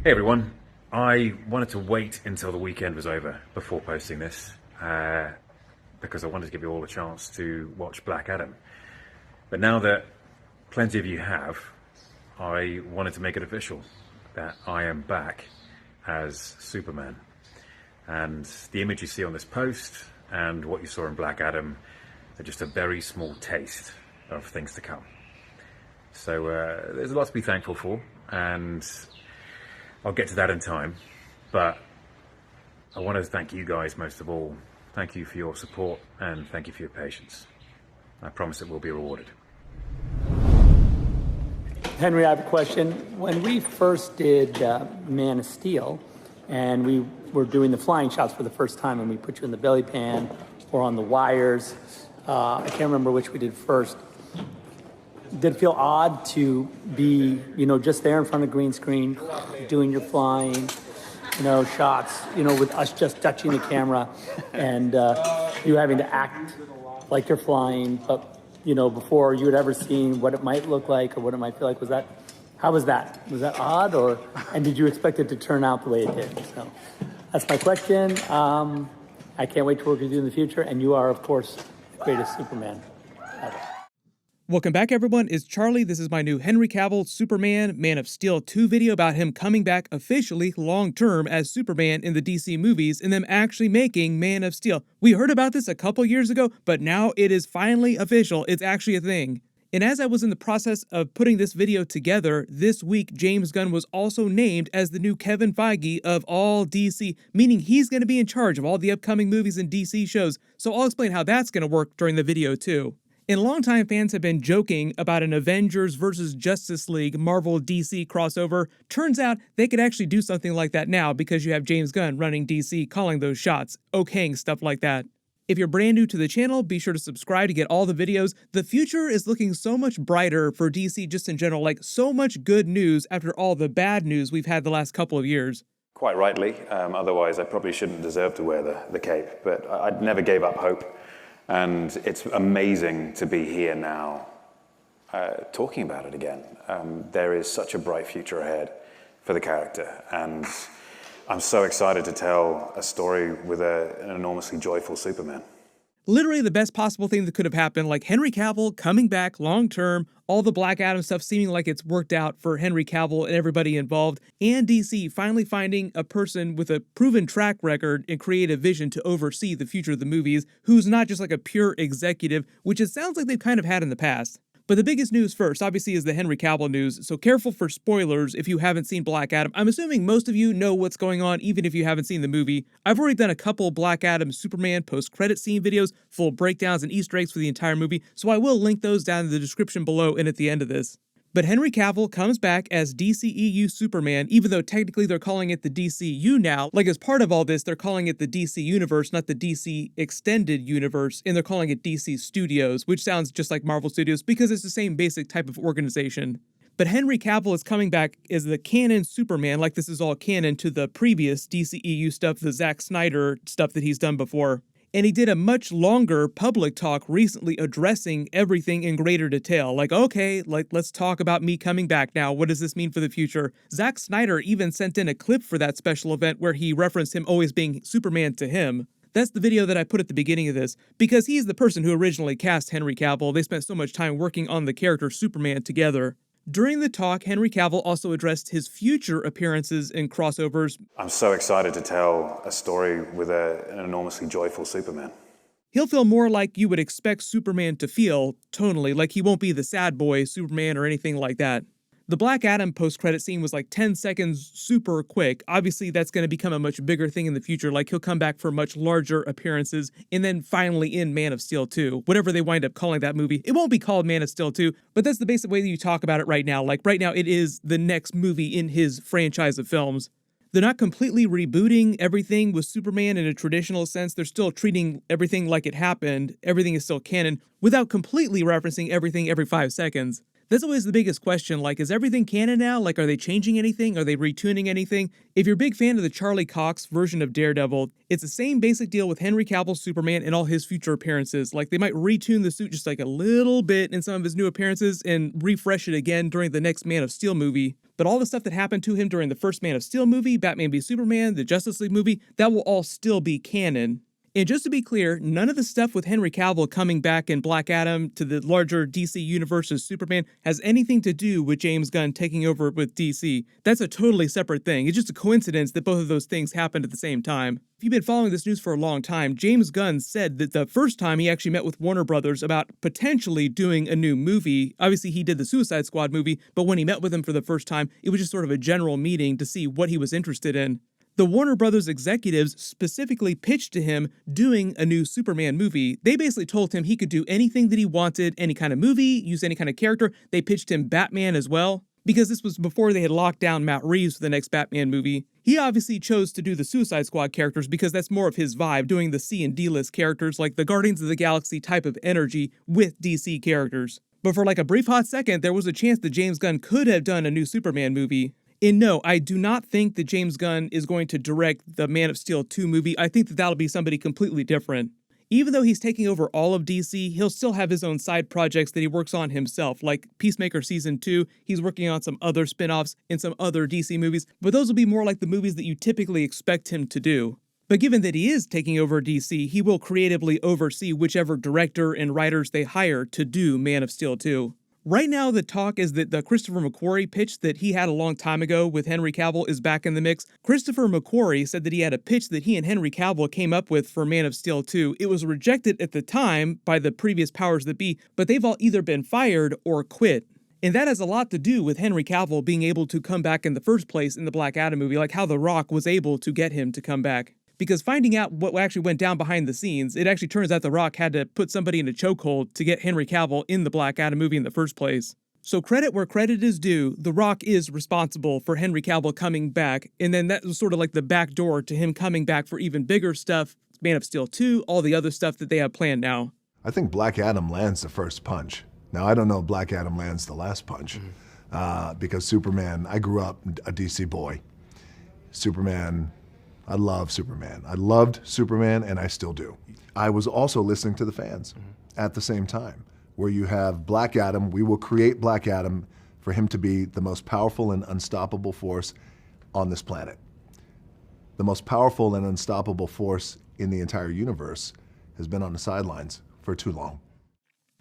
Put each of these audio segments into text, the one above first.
Hey everyone, I wanted to wait until the weekend was over before posting this because I wanted to give you all a chance to watch Black Adam. But now that plenty of you have, I wanted to make it official that I am back as Superman. And the image you see on this post and what you saw in Black Adam are just a very small taste of things to come. So there's a lot to be thankful for, and I'll get to that in time, but I want to thank you guys most of all. Thank you for your support and thank you for your patience. I promise it will be rewarded. Henry, I have a question. When we first did Man of Steel and we were doing the flying shots for the first time and we put you in the belly pan or on the wires, I can't remember which we did first. Did it feel odd to be, just there in front of green screen, doing your flying, shots, with us just touching the camera and you having to act like you're flying, but, before you had ever seen what it might look like or what it might feel like? How was that? Was that odd and did you expect it to turn out the way it did? So that's my question. I can't wait to work with you in the future. And you are, of course, the greatest Superman ever. Welcome back, everyone. It's Charlie. This is my new Henry Cavill Superman Man of Steel 2 video about him coming back officially long-term as Superman in the DC movies and them actually making Man of Steel. We heard about this a couple years ago, but now it is finally official. It's actually a thing. And as I was in the process of putting this video together, this week James Gunn was also named as the new Kevin Feige of all DC, meaning he's going to be in charge of all the upcoming movies and DC shows. So I'll explain how that's going to work during the video too. And longtime fans have been joking about an Avengers versus Justice League Marvel DC crossover. Turns out they could actually do something like that now because you have James Gunn running DC, calling those shots, okaying stuff like that. If you're brand new to the channel, be sure to subscribe to get all the videos. The future is looking so much brighter for DC just in general, like so much good news after all the bad news we've had the last couple of years. Quite rightly, otherwise I probably shouldn't deserve to wear the cape, but I never gave up hope. And it's amazing to be here now talking about it again. There is such a bright future ahead for the character, and I'm so excited to tell a story with an enormously joyful Superman. Literally the best possible thing that could have happened, like Henry Cavill coming back long-term, all the Black Adam stuff seeming like it's worked out for Henry Cavill and everybody involved, and DC finally finding a person with a proven track record and creative vision to oversee the future of the movies, who's not just like a pure executive, which it sounds like they've kind of had in the past. But the biggest news first, obviously, is the Henry Cavill news, so careful for spoilers if you haven't seen Black Adam. I'm assuming most of you know what's going on, even if you haven't seen the movie. I've already done a couple Black Adam Superman post-credit scene videos, full breakdowns and Easter eggs for the entire movie, so I will link those down in the description below and at the end of this. But Henry Cavill comes back as DCEU Superman, even though technically they're calling it the DCU now. Like as part of all this, they're calling it the DC Universe, not the DC Extended Universe, and they're calling it DC Studios, which sounds just like Marvel Studios because it's the same basic type of organization. But Henry Cavill is coming back as the canon Superman, like this is all canon to the previous DCEU stuff, the Zack Snyder stuff that he's done before. And he did a much longer public talk recently addressing everything in greater detail. Like, okay, let's talk about me coming back now. What does this mean for the future? Zack Snyder even sent in a clip for that special event where he referenced him always being Superman to him. That's the video that I put at the beginning of this, because he's the person who originally cast Henry Cavill. They spent so much time working on the character Superman together. During the talk, Henry Cavill also addressed his future appearances in crossovers. I'm so excited to tell a story with an enormously joyful Superman. He'll feel more like you would expect Superman to feel, tonally, like he won't be the sad boy Superman or anything like that. The Black Adam post-credit scene was like 10 seconds super quick. Obviously, that's going to become a much bigger thing in the future, like he'll come back for much larger appearances, and then finally in Man of Steel 2, whatever they wind up calling that movie. It won't be called Man of Steel 2, but that's the basic way that you talk about it right now. Like right now, it is the next movie in his franchise of films. They're not completely rebooting everything with Superman in a traditional sense. They're still treating everything like it happened. Everything is still canon without completely referencing everything every 5 seconds. That's always the biggest question, like, is everything canon now? Like, are they changing anything? Are they retuning anything? If you're a big fan of the Charlie Cox version of Daredevil, it's the same basic deal with Henry Cavill Superman and all his future appearances. Like, they might retune the suit just like a little bit in some of his new appearances and refresh it again during the next Man of Steel movie. But all the stuff that happened to him during the first Man of Steel movie, Batman v Superman, the Justice League movie, that will all still be canon. And just to be clear, none of the stuff with Henry Cavill coming back in Black Adam to the larger DC universe as Superman has anything to do with James Gunn taking over with DC. That's a totally separate thing. It's just a coincidence that both of those things happened at the same time. If you've been following this news for a long time, James Gunn said that the first time he actually met with Warner Brothers about potentially doing a new movie, obviously he did the Suicide Squad movie, but when he met with him for the first time, it was just sort of a general meeting to see what he was interested in. The Warner Brothers executives specifically pitched to him doing a new Superman movie. They basically told him he could do anything that he wanted, any kind of movie, use any kind of character. They pitched him Batman as well, because this was before they had locked down Matt Reeves for the next Batman movie. He obviously chose to do the Suicide Squad characters because that's more of his vibe, doing the C and D-list characters like the Guardians of the Galaxy type of energy with DC characters. But for like a brief hot second, there was a chance that James Gunn could have done a new Superman movie. And no, I do not think that James Gunn is going to direct the Man of Steel 2 movie. I think that that'll be somebody completely different. Even though he's taking over all of DC, he'll still have his own side projects that he works on himself, like Peacemaker Season 2. He's working on some other spin-offs in some other DC movies, but those will be more like the movies that you typically expect him to do. But given that he is taking over DC, he will creatively oversee whichever director and writers they hire to do Man of Steel 2. Right now, the talk is that the Christopher McQuarrie pitch that he had a long time ago with Henry Cavill is back in the mix. Christopher McQuarrie said that he had a pitch that he and Henry Cavill came up with for Man of Steel 2. It was rejected at the time by the previous powers that be, but they've all either been fired or quit. And that has a lot to do with Henry Cavill being able to come back in the first place in the Black Adam movie, like how The Rock was able to get him to come back. Because finding out what actually went down behind the scenes, it actually turns out The Rock had to put somebody in a chokehold to get Henry Cavill in the Black Adam movie in the first place. So credit where credit is due, The Rock is responsible for Henry Cavill coming back, and then that was sort of like the back door to him coming back for even bigger stuff, Man of Steel 2, all the other stuff that they have planned now. I think Black Adam lands the first punch. Now, I don't know if Black Adam lands the last punch, because Superman, I grew up a DC boy. Superman, I love Superman. I loved Superman, and I still do. I was also listening to the fans at the same time, where you have Black Adam. We will create Black Adam for him to be the most powerful and unstoppable force on this planet. The most powerful and unstoppable force in the entire universe has been on the sidelines for too long.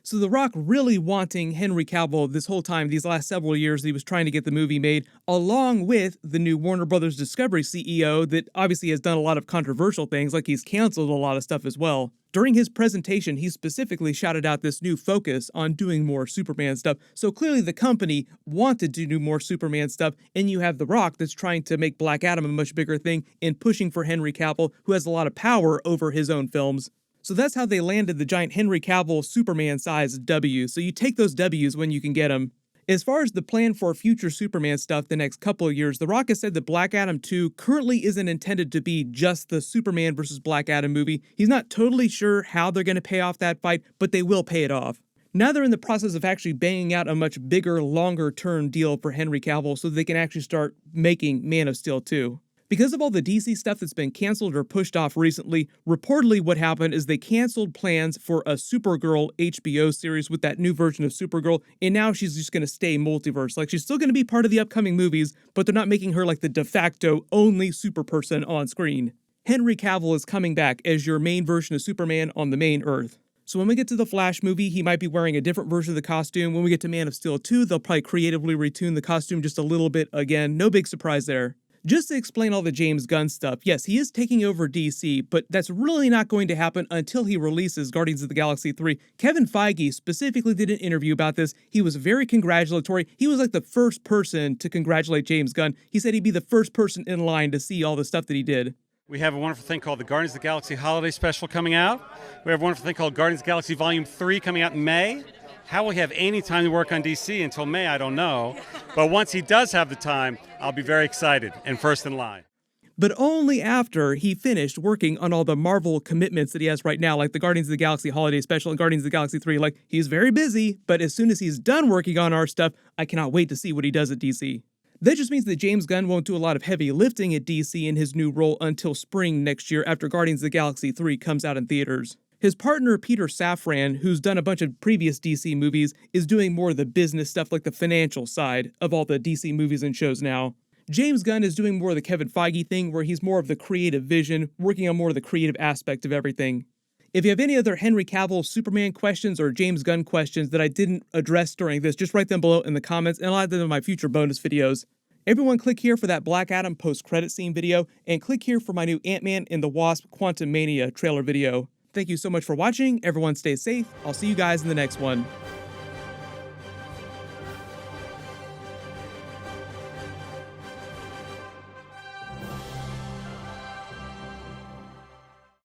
So The Rock really wanting Henry Cavill this whole time, these last several years that he was trying to get the movie made, along with the new Warner Brothers Discovery CEO that obviously has done a lot of controversial things, like he's canceled a lot of stuff as well. During his presentation, he specifically shouted out this new focus on doing more Superman stuff. So clearly the company wanted to do more Superman stuff, and you have The Rock that's trying to make Black Adam a much bigger thing and pushing for Henry Cavill, who has a lot of power over his own films. So that's how they landed the giant Henry Cavill Superman-sized W. So you take those W's when you can get them. As far as the plan for future Superman stuff the next couple of years, The Rock has said that Black Adam 2 currently isn't intended to be just the Superman versus Black Adam movie. He's not totally sure how they're going to pay off that fight, but they will pay it off. Now they're in the process of actually banging out a much bigger, longer-term deal for Henry Cavill so they can actually start making Man of Steel 2. Because of all the DC stuff that's been canceled or pushed off recently, reportedly what happened is they canceled plans for a Supergirl HBO series with that new version of Supergirl, and now she's just going to stay multiverse. Like, she's still going to be part of the upcoming movies, but they're not making her like the de facto only super person on screen. Henry Cavill is coming back as your main version of Superman on the main Earth. So when we get to the Flash movie, he might be wearing a different version of the costume. When we get to Man of Steel 2, they'll probably creatively retune the costume just a little bit again. No big surprise there. Just to explain all the James Gunn stuff, yes, he is taking over DC, but that's really not going to happen until he releases Guardians of the Galaxy 3. Kevin Feige specifically did an interview about this. He was very congratulatory. He was like the first person to congratulate James Gunn. He said he'd be the first person in line to see all the stuff that he did. We have a wonderful thing called the Guardians of the Galaxy Holiday Special coming out. We have a wonderful thing called Guardians of the Galaxy Volume 3 coming out in May. How will he have any time to work on DC until May, I don't know. But once he does have the time, I'll be very excited and first in line. but only after he finished working on all the Marvel commitments that he has right now, like the Guardians of the Galaxy Holiday Special and Guardians of the Galaxy 3. Like, he's very busy, but as soon as he's done working on our stuff, I cannot wait to see what he does at DC. That just means that James Gunn won't do a lot of heavy lifting at DC in his new role until spring next year after Guardians of the Galaxy 3 comes out in theaters. His partner, Peter Safran, who's done a bunch of previous DC movies, is doing more of the business stuff, like the financial side of all the DC movies and shows now. James Gunn is doing more of the Kevin Feige thing, where he's more of the creative vision, working on more of the creative aspect of everything. If you have any other Henry Cavill Superman questions or James Gunn questions that I didn't address during this, just write them below in the comments and I'll add them in my future bonus videos. Everyone click here for that Black Adam post-credit scene video, and click here for my new Ant-Man and the Wasp Quantumania trailer video. Thank you so much for watching. Everyone stay safe. I'll see you guys in the next one.